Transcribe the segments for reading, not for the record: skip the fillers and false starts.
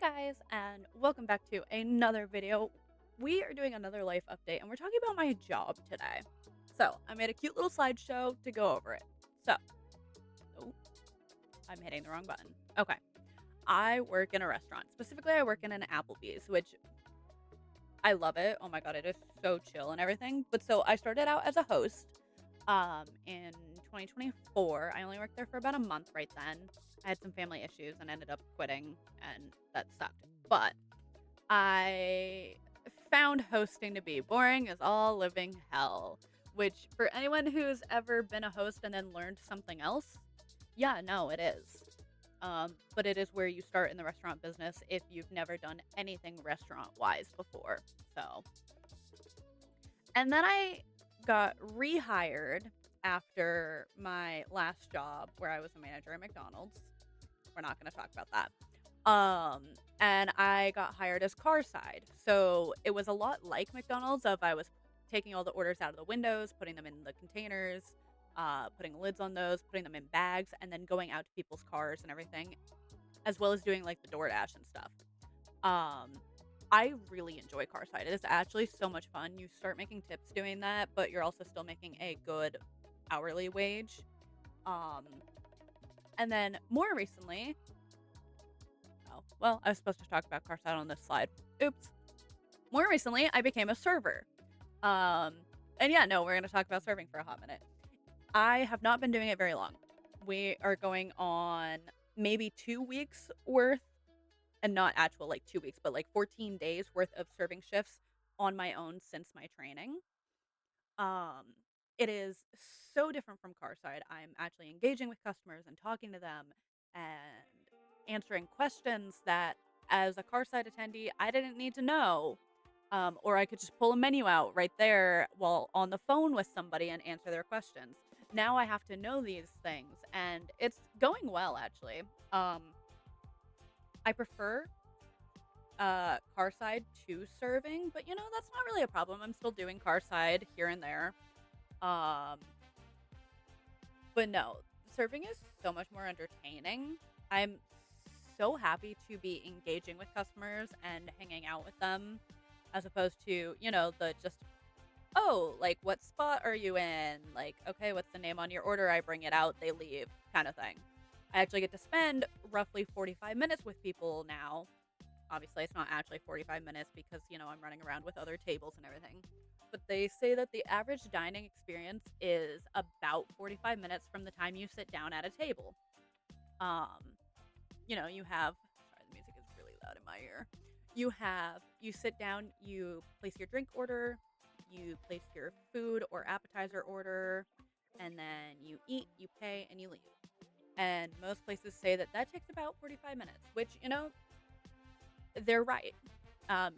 Guys, and welcome back to another video. We are doing another life update and we're talking about my job today. So, I made a cute little slideshow to go over it. So, oh, I'm hitting the wrong button. Okay. I work in a restaurant. Specifically, I work in an Applebee's, which I love it. Oh my god, it is so chill and everything. But so I started out as a host in 2024. I only worked there for about a month right then. I had some family issues and ended up quitting and that sucked. But I found hosting to be boring as all living hell, which for anyone who's ever been a host and then learned something else, yeah, no, it is. But it is where you start in the restaurant business if you've never done anything restaurant wise before. So, and then I got rehired after my last job where I was a manager at McDonald's. We're not going to talk about that. And I got hired as car side. So it was a lot like McDonald's of I was taking all the orders out of the windows, putting them in the containers, putting lids on those, putting them in bags, and then going out to people's cars and everything, as well as doing like the DoorDash and stuff. Um, I really enjoy car side. It is actually so much fun. You start making tips doing that, but you're also still making a good hourly wage. Um, and then more recently, oh, well, I was supposed to talk about car side on this slide. Oops. More recently, I became a server. Um, and yeah, no, we're going to talk about serving for a hot minute. I have not been doing it very long. We are going on maybe 2 weeks worth, and not actual like 2 weeks, but like 14 days worth of serving shifts on my own since my training. Um, it is so different from car side. I'm actually engaging with customers and talking to them and answering questions that as a car side attendee, I didn't need to know. Or I could just pull a menu out right there while on the phone with somebody and answer their questions. Now I have to know these things and it's going well actually. I prefer car side to serving, but that's not really a problem. I'm still doing car side here and there. Um, but no, serving is so much more entertaining. I'm so happy to be engaging with customers and hanging out with them as opposed to, the just, oh, like, what spot are you in? Like, okay, what's the name on your order? I bring it out, they leave, kind of thing. I actually get to spend roughly 45 minutes with people now. Obviously, it's not actually 45 minutes because, I'm running around with other tables and everything. But they say that the average dining experience is about 45 minutes from the time you sit down at a table. Um, you have, sorry, the music is really loud in my ear. You sit down, you place your drink order, you place your food or appetizer order, and then you eat, you pay, and you leave. And most places say that that takes about 45 minutes, which, they're right.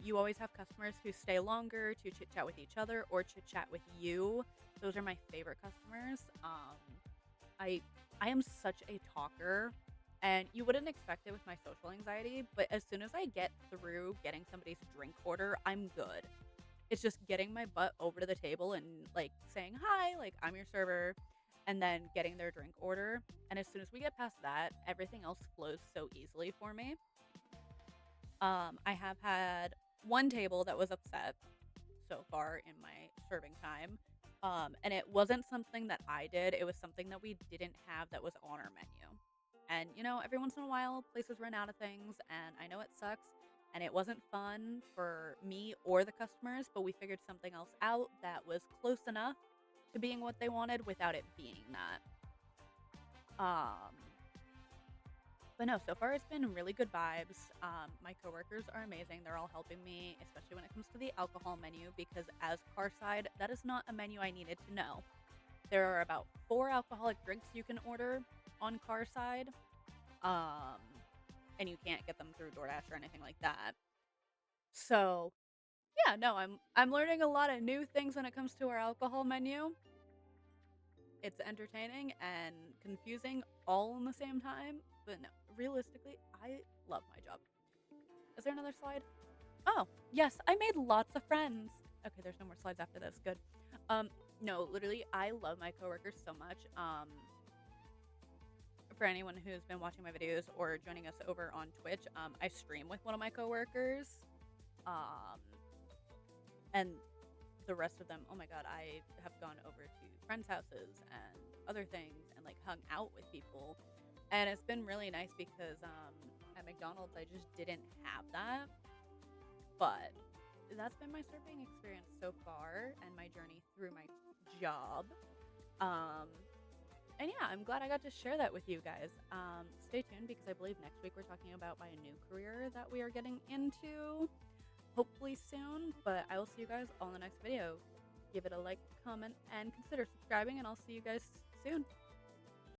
You always have customers who stay longer to chit chat with each other or chit chat with you. Those are my favorite customers. I I am such a talker, and you wouldn't expect it with my social anxiety, but as soon as I get through getting somebody's drink order, I'm good. It's just getting my butt over to the table and like saying hi, like I'm your server, and then getting their drink order. And as soon as we get past that, everything else flows so easily for me. I have had one table that was upset so far in my serving time. And it wasn't something that I did. It was something that we didn't have that was on our menu. And every once in a while, places run out of things, and I know it sucks. And it wasn't fun for me or the customers, but we figured something else out that was close enough to being what they wanted without it being that. Um, but no, so far it's been really good vibes. My coworkers are amazing. They're all helping me, especially when it comes to the alcohol menu, because as car side, that is not a menu I needed to know. There are about 4 alcoholic drinks you can order on car side, um, and you can't get them through DoorDash or anything like that. So yeah, no, I'm learning a lot of new things when it comes to our alcohol menu. It's entertaining and confusing all in the same time, but no, realistically, I love my job. Is there another slide? Oh, yes, I made lots of friends. Okay, there's no more slides after this. Good. No, literally, I love my coworkers so much. for anyone who's been watching my videos or joining us over on Twitch, I stream with one of my coworkers. Um, and the rest of them, oh my god, I have gone over to friends' houses and other things and like hung out with people. And it's been really nice because at McDonald's I just didn't have that. But that's been my surfing experience so far and my journey through my job. Um, and yeah, I'm glad I got to share that with you guys. Stay tuned because I believe next week we're talking about my new career that we are getting into, hopefully soon. But I will see you guys on the next video. Give it a like, comment, and consider subscribing, and I'll see you guys soon.